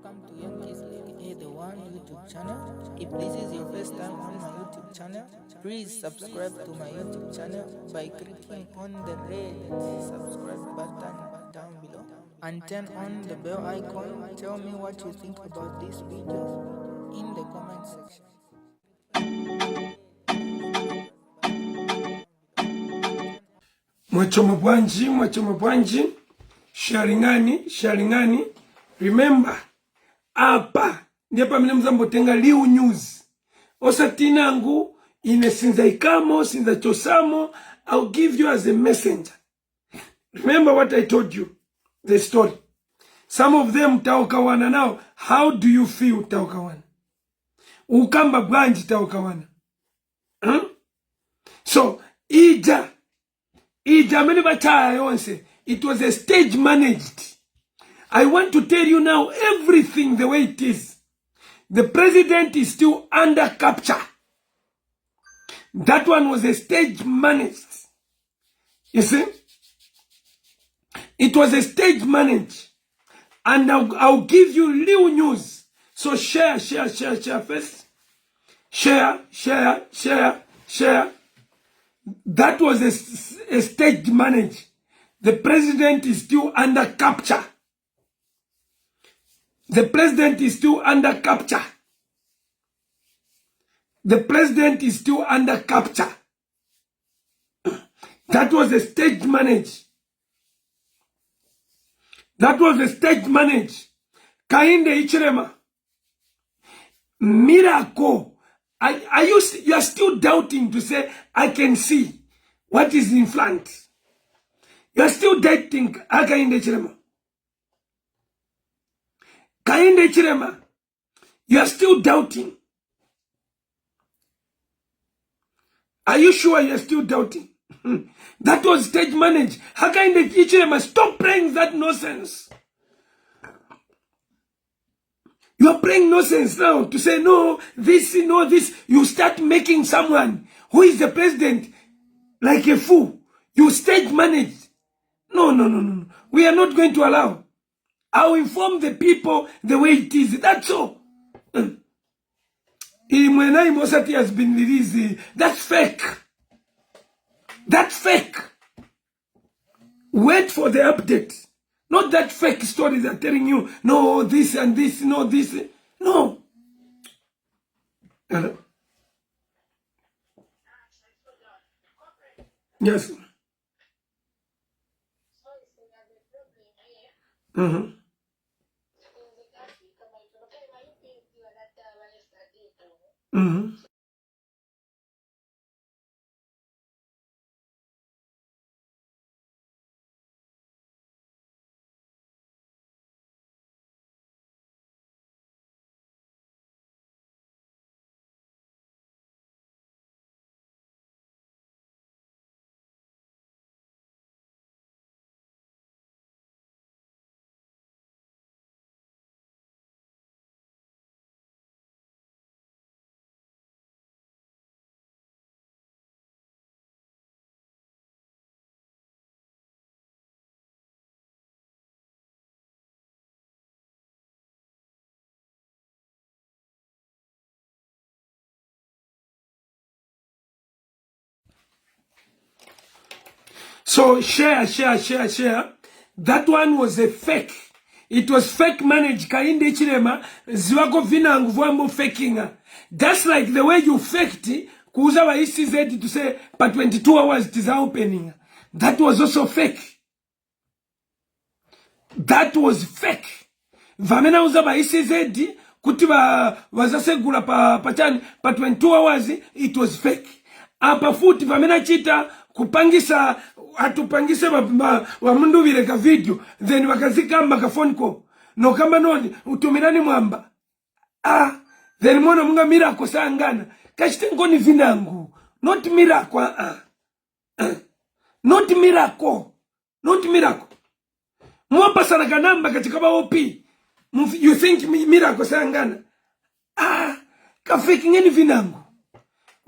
welcome to Young Kizzy, the one YouTube channel. If this is your first time on my YouTube channel, please subscribe to my YouTube channel by clicking on the red subscribe button down below and turn on the bell icon. Tell me what you think about this video in the comment section. Mwachoma bwanji, sharingani. Remember, apa ndiye mine mzambotenga liu news. Osa tinangu ine sinza ikamo, sinza chosamo, I'll give you as a messenger. Remember what I told you, the story. Some of them taukawana now. How do you feel taukawana? Ukamba bwanji taukawana. So, ija many bataya yonse. It was a stage managed. I want to tell you now everything the way it is. The president is still under capture. That one was a stage managed. You see? It was a stage managed. And I'll give you little news. So share first. Share. That was a stage managed. The president is still under capture. The president is still under capture. The president is still under capture. That was a stage managed. That was a stage managed. Kainde Ichirema. Miracle. You are still doubting to say, I can see what is in front. You are still doubting, Kainde Ichirema. Kainde Ichirema. You are still doubting. Are you sure you are still doubting? That was stage managed. Kainde Ichirema, stop praying that nonsense. You are praying nonsense now to say, no, this. You start making someone who is the president like a fool. You stage manage. No. We are not going to allow. I'll inform the people the way it is. That's all. Imwenai Mosati has been released. That's fake. That's fake. Wait for the update. Not that fake stories are telling you, no, this and this, no, this. No. Hello? Yes. So share. That one was a fake. It was fake managed. Kainde Ichirema, ziwako vina nguvuambo faking. Just like the way you faked kuuza wa ECZ to say, but 22 hours it is opening. That was also fake. That was fake. Vamena uza wa ECZ kuti wazasegula pachani, but 22 hours it was fake. Apa futi vamena chita kupangisa atupangise wa mundu vireka video then wakazikamba ka phone call no kamba noni utumirani mwamba then mwana munga miracle sangana kashite ngoni vinangu not miracle not miracle mwapa sana kanamba katika ba OP you think miracle sangana ka fake ngeni vinangu.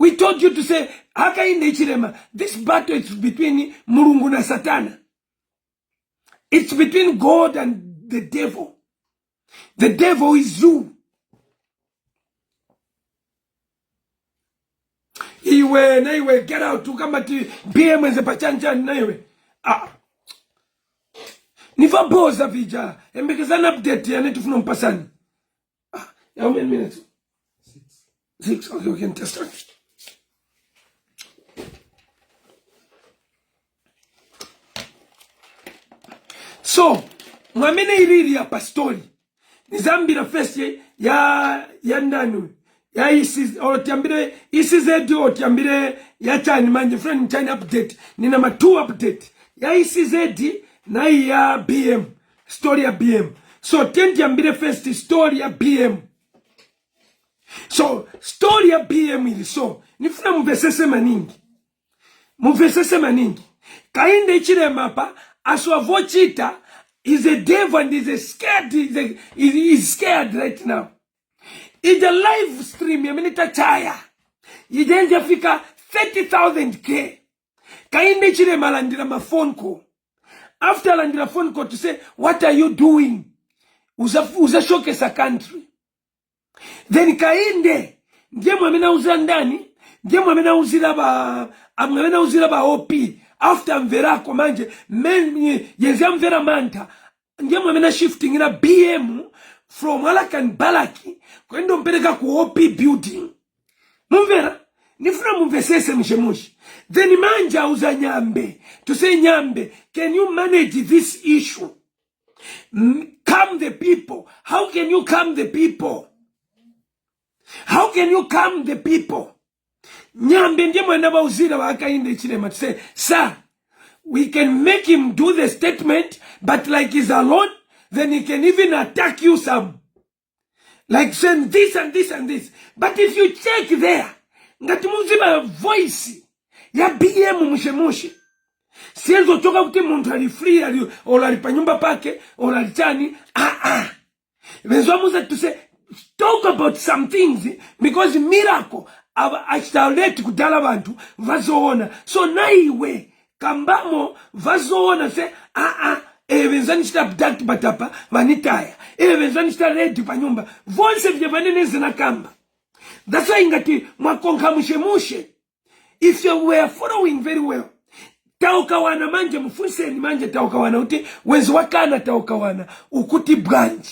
We told you to say, Kainde Ichirema, this battle is between Murungu na Satana. It's between God and the devil. The devil is you. Iwe get out to come to BM and the pachancha naiwe. Niva boza vija. And because an update I need to from Passan. How many minutes? 6. Okay, we can test it. So, mwamene iriri ya pastori. Nizambira first ya ndanu. Ya isi otiambire isi zedi otiambire ya chani manje friend chani update. Ni number 2 update. Ya isi zedi na ya BM. Story ya BM. So, tiambire first story ya BM. So, story ya BM ili so. Nifuna mvesese maningi. Mvesese maningi. Kainde ichire mapa. Aswa vochita is a devil and is scared. He's scared right now. It's a live stream. Yaminita chaya. Yijenja fika 30,000K. Kainde chile malandira ma phone call. After landira phone call to say, what are you doing? Uza showcase a country. Then kainde. Ndiye mwamena uza ndani. Ndiye mwamena uzila ba OP. After mverako manje yezia mvera manta ndiye mwamena shifting ina BM from Alakan Balaki kwendo mpeleka ku OP building. Mvera nifuna mvesese mshemushi. Then manja uza nyambe to say nyambe, can you manage this issue? Calm the people. How can you calm the people? How can you calm the people? Nyambe ndiye mwana ba uzira wakainde chilema to say, sir, we can make him do the statement, but like he's alone, then he can even attack you some. Like saying this and this and this. But if you check there, ngati muziba voice ya BM mshemushi. Sienzo choka kuti muntu ali free ali panyumba pake, ali chani. Venzo muza to say, talk about some things, because miracle achitawuleti kudala bantu vazoona. So naiwe kambamo vazoona se venzani chita abduct batapa vanitaya venzani chita ready panyumba vonse vye vanene zina kamba. That's why ingati mwakonka mushe. If you were following very well, taukawana manje mufuseni manje taukawana uti wenzi wakana taukawana ukuti branch.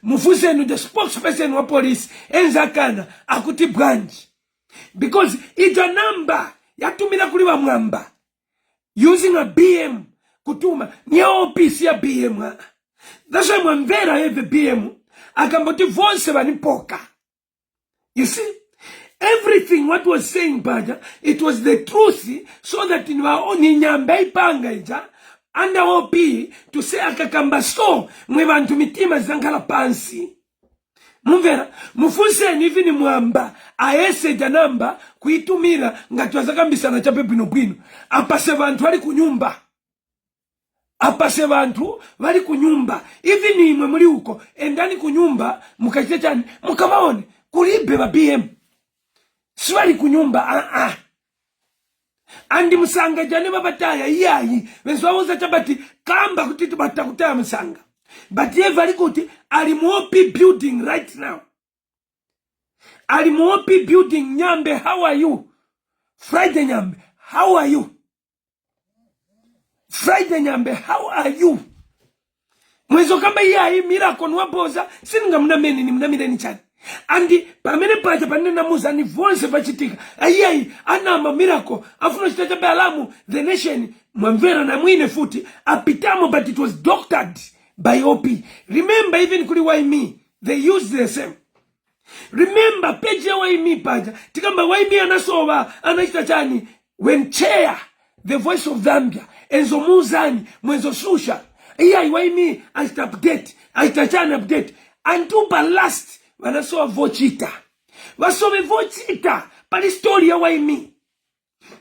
Mufuseni the spokesperson wa police enzakana akuti branch. Because it's a number yatumila kuliwa mwamba using a BM kutuma ni OPC ya BM. That's why mwamvera have BM akamboti vonse vanipoka. You see, everything what was saying baja, it was the truth, so that in our own nyamba ipanga ija under OP to say akakamba so mwevantu mitima zankala pansi. Muvera mufuse ni vini mwamba aese janamba kuitumira ngatuwaza kambisa na chape bino apase vantu wali kunyumba hivi ni imwe muli uko endani kunyumba mukachite chani mukamaone kulibe ba BM siwali kunyumba andi musanga jane babataya iyayi wenzo chabati kamba kutiti batakutaya musanga. But ye very good. Alimopi building right now. Alimopi building Nyambe. How are you? Friday Nyambe. How are you? Friday Nyambe. How are you? Mwezo kamba hii miracle nwaboza. Sininga mnameni ni mnamire ni chani. Andi pamene pacha panena muza ni vonse pachitika. Ayayi anama miracle. Afuno chitachabe alamu the nation mwamvera na mwine futi apitamo, but it was doctored by OP. Remember, even kuli YME, they use the same. Remember, page ya YME paja. Tikamba YME anasoba, anashita chani. When chair, the voice of Zambia, enzo muzani, mwenzo susha. Iya YME, ashita update, ashita chani update. Antupa last, wanasoba vochita. Wasobe vochita, pali story ya YME.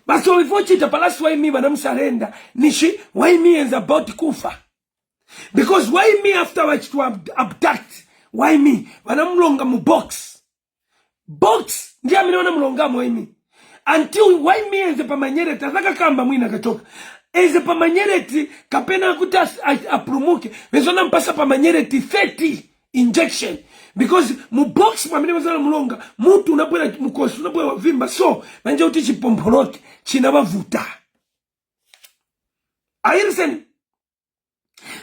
Wasobe vochita, palasi YME, wanamsarenda. Nishi, YME is about kufa. Because why me afterwards to abduct? Why me? Wanamlonga mu box. Box. Ndiya minaona mlonga mo me. Until why me enze pamanyere tazaka kamba mwina kachoka. Enze pamanyere ti kapena kuta aprumuke. Vezona mpasa pamanyere ti 30. injection. Because mu box pamene mazala mulonga mutu unabwera mukosi unabwera wavimba, so manje uti chipompoloke chinabavuta. Are you listening?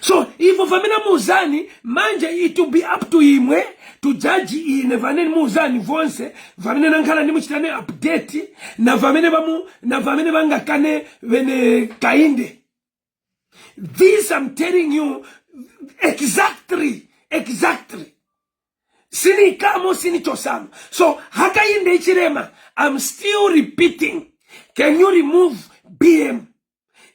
So if famina muzani manje it will be up to him to judge ine vanene muzani vonse vamene nankhala ndi muchitane update na vamene vangakane vene kainde. This I'm telling you exactly. Sini kamo sini chosam. So hakainde ichirema, I'm still repeating. Can you remove BM?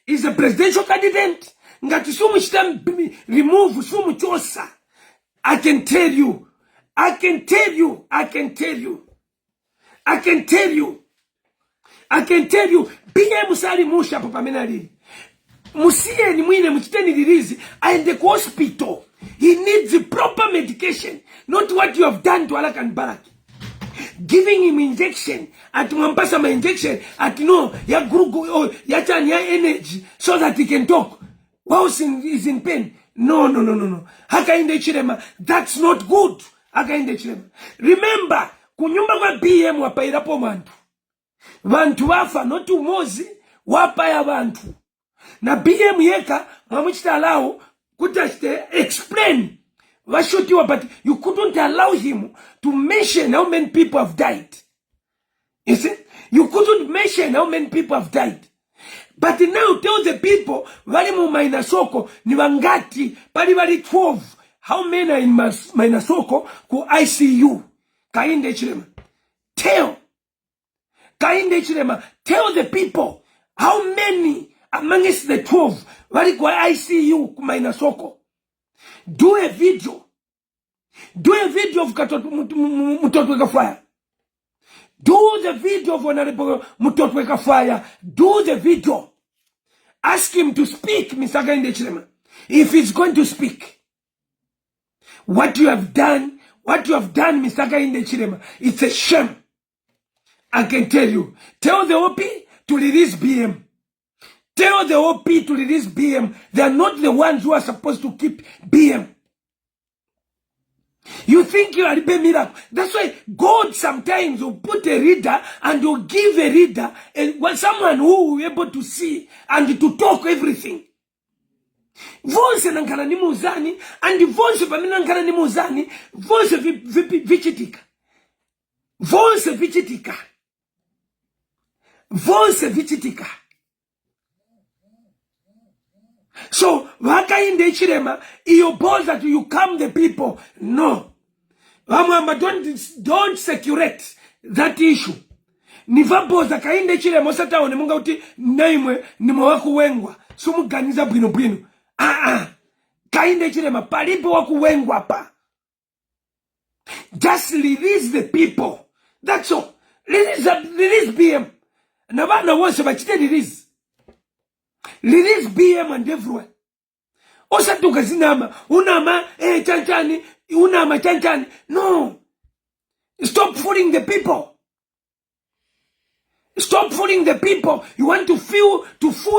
Is a presidential candidate. Ngati sumu chitam remove sumu chosa. I can tell you. BM sari musha papa menali. Musiye ni mwine mchiteni release aende ku hospital. He needs the proper medication, not what you have done to Alak and Barak. Giving him injection, at Mwampasa ma injection, at no, ya gurugu, ya chan, ya energy, so that he can talk. Whilst is in pain. No. Haka inde chirema, that's not good. Haka inde chirema. Remember, kunyumba kwa BM wapairapo mantu. Vantu wafa, not umozi, wapaya vantu. Na BM yeka, mwamuchita allow, kutashte, explain. Washotiwa, but you couldn't allow him to mention how many people have died. You see? You couldn't mention how many people have died. But now tell the people, wali mu Mainasoko, ni wangati, pali 12. How many are in Mainasoko ku ICU? Kainde chirema. Tell the people, how many amongst the 12 wali ku ICU ku Mainasoko? Do a video of Mutotweka Fire. Do the video of Honorable Mutotweka Fire. Do the video. Ask him to speak, Mr. Kainde Chirema. If he's going to speak. What you have done, Mr. Kainde Chirema, it's a shame. I can tell you. Tell the OP to release BM. Tell the OP to release BM. They are not the ones who are supposed to keep BM. You think you are a miracle. That's why God sometimes will put a reader and will give a reader someone who will be able to see and to talk everything. Vonse nankana ni muzani, and vonse pamina nankana ni muzani, vonse vichitika. So, wakainde chirema, iyo boza to you calm the people. No. Wamwamba, don't securate that issue. Niva boza kainde chirema, osata one munga uti naimwe ni mwaku wengwa. Sumu ganiza bwinu. Kainde chirema, palipo waku wengwa pa. Just release the people. That's all. Release BM. Nabana wose bachite release. Release BM and everywhere. Osatuka zinama. Unama, chanchani. Unama, chanchani. No. Stop fooling the people. Stop fooling the people. You want to fool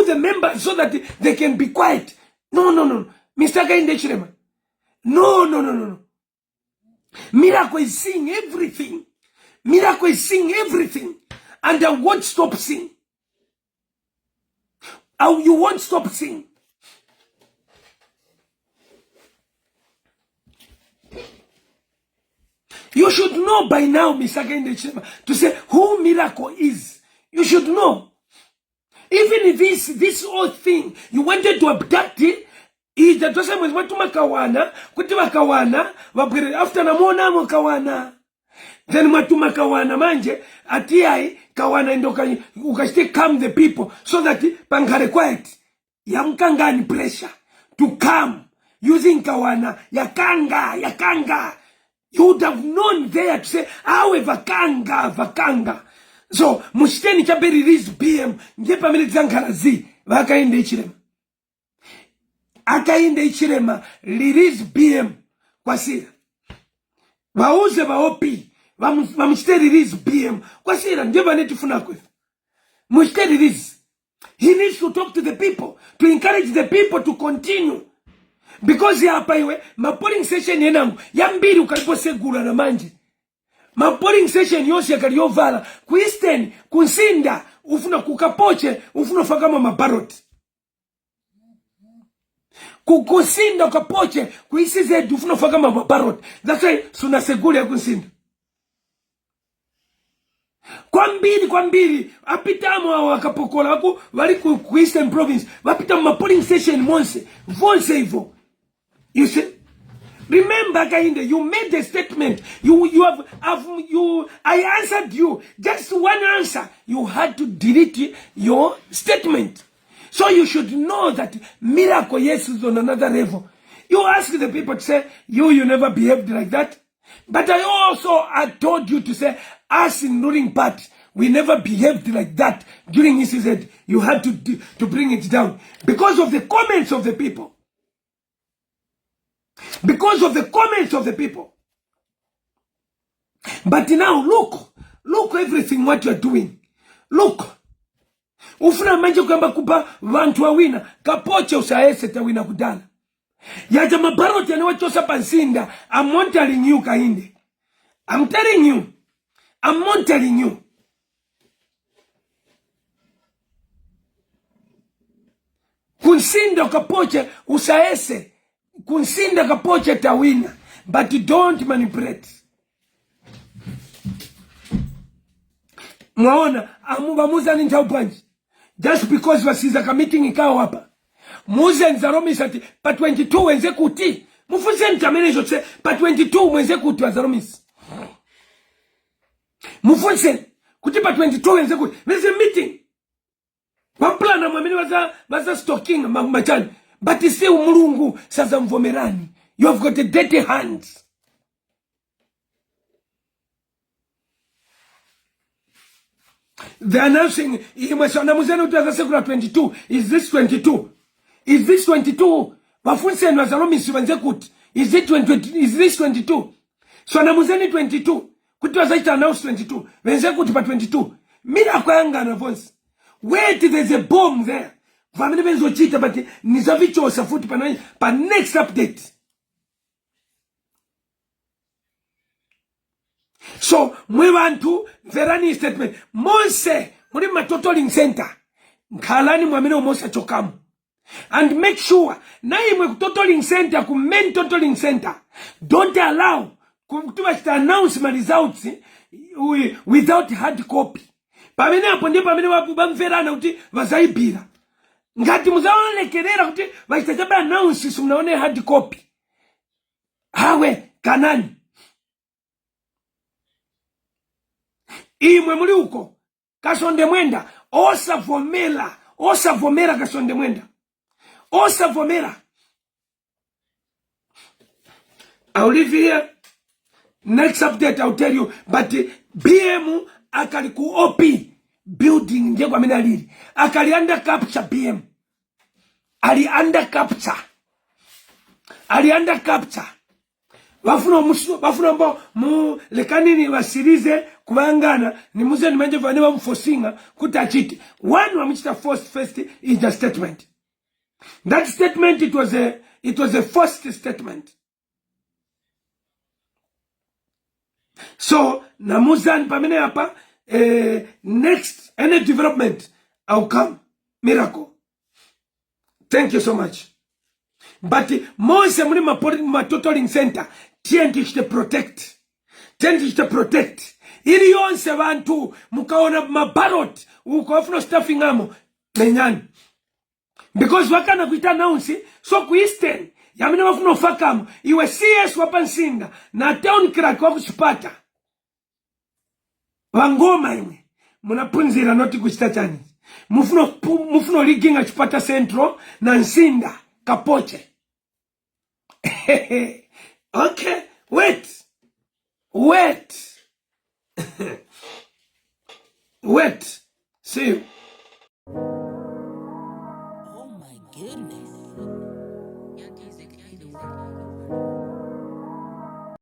the members so that they can be quiet. No. Mr. Kainde Chirema. No. Miracle is seeing everything. And I won't stop seeing. You won't stop seeing. You should know by now, Mr. Kainde Chirema, to say who Miracle is. You should know. Even if this whole thing, you wanted to abduct it, after namona mo kawana. Then matuma kawana manje, atiai kawana indoka ukashite calm the people so that pankare quiet. Yamkanga pressure to calm using kawana yakanga. You would have known there to say vakanga. So mushiteni chabe release BM ngepa mele zankarazi wakainde ichirema. Akainde ichirema release BM kwa sira. Wauze waopi wamushite release BM kwa sira njeba netufuna kwefu. Mushite release. He needs to talk to the people, to encourage the people to continue. Because hapa iwe ma polling station yenangu yambiri ukalipo segura na manje. Ma polling station yose yakaliyovala ku Eastern kunsinda ufuna kukapoche ufuna fakama mabarot. Kukusinda ukapoche kuisize ufuna fakama mabarot. That's why suna segura ya kunsinda. Kwa mbili apita mwa wakapokola wako wali ku Eastern province wapita ma polling station monse vonse hivyo. You see, remember Kainde, you made a statement. I answered you. Just one answer. You had to delete your statement. So you should know that miracle, yes, is on another level. You ask the people to say, you never behaved like that. But I told you to say, us in ruling party, we never behaved like that during ECZ. You had to bring it down because of the comments of the people. Because of the comments of the people. But now look everything what you are doing. Look. Ufuna manje kwamba kupa wantu wa wina. Kapoche usaese ta wina kudala. Yaja mabaroti ya niwachosa pansinda. I'm not telling you Kainde. I'm telling you. I'm not telling you. Kunsinda kapoche usaese. Kunsinda kapoche tawina, but you don't manipulate. Mwaona, amuba muza ninja upanji. Just because wasiza ka meeting ikawa hapa. Muza nzaromi sati, pa 22 wenze kuti. Mufuse nitamene jote, pa 22 wenze kuti wa zaromisi. Mufuse, kuti pa 22 wenze kuti. Weze meeting. Waplana mwamini waza stalking machani. But you say umurungu saza mvomerani. You have got a dirty hands. They are now saying, 22. Is this 22? Is this 22? Wafunse nwazalomi siwanze kuti. Is this 22? So namuzeni 22. Kuti wazaita announce 22. Wenze kuti pa 22. Mira kwa yanga na vonsi. Wait, there's a bomb there. Family benzo chita but nizavicho safuti pa next update. So mwe wantu verani statement monse muri matotoling center nkalani mwamene umosa chokamu. And make sure na imwe totoling center ku main totoling center don't allow kutuba chita announce my results without hard copy. Pamene hapo ndipo pamene bamverana kuti vazaibira. Ngati muzaone kerera kuti vachitachaba announce sumnaone hard copy. Hawe kanani. Imwe muli uko kasonde mwenda osa vomera kasonde mwenda. Osa vomera. I'll leave here. Next update I'll tell you. But BM akali ku OP building nje kwa mina lili. Akali under capture BM. Ali under capture. Wafuna mbo mu lekanini wasirize kubangana ni muze ni manje vane mfosinga kutachiti. One wa mchita first is a statement. That statement it was a first statement. So namuzan pamene hapa next any development I'll come. Miracle. Thank you so much. But Mose muli ma totaling center tienti to protect. Ili yonse bantu mukaona mabarot ukofuna stuffing amo menyani. Because wakana kuita announce so ku Eastern yamina wafuna fakamo iwe CS wapansinga na town crack wakuchipata. Wangoma imwe munapunzira noti kuchita chani. Mufuno rigging achipata central na nsinda kapoche. Okay, wait. Wait. See you.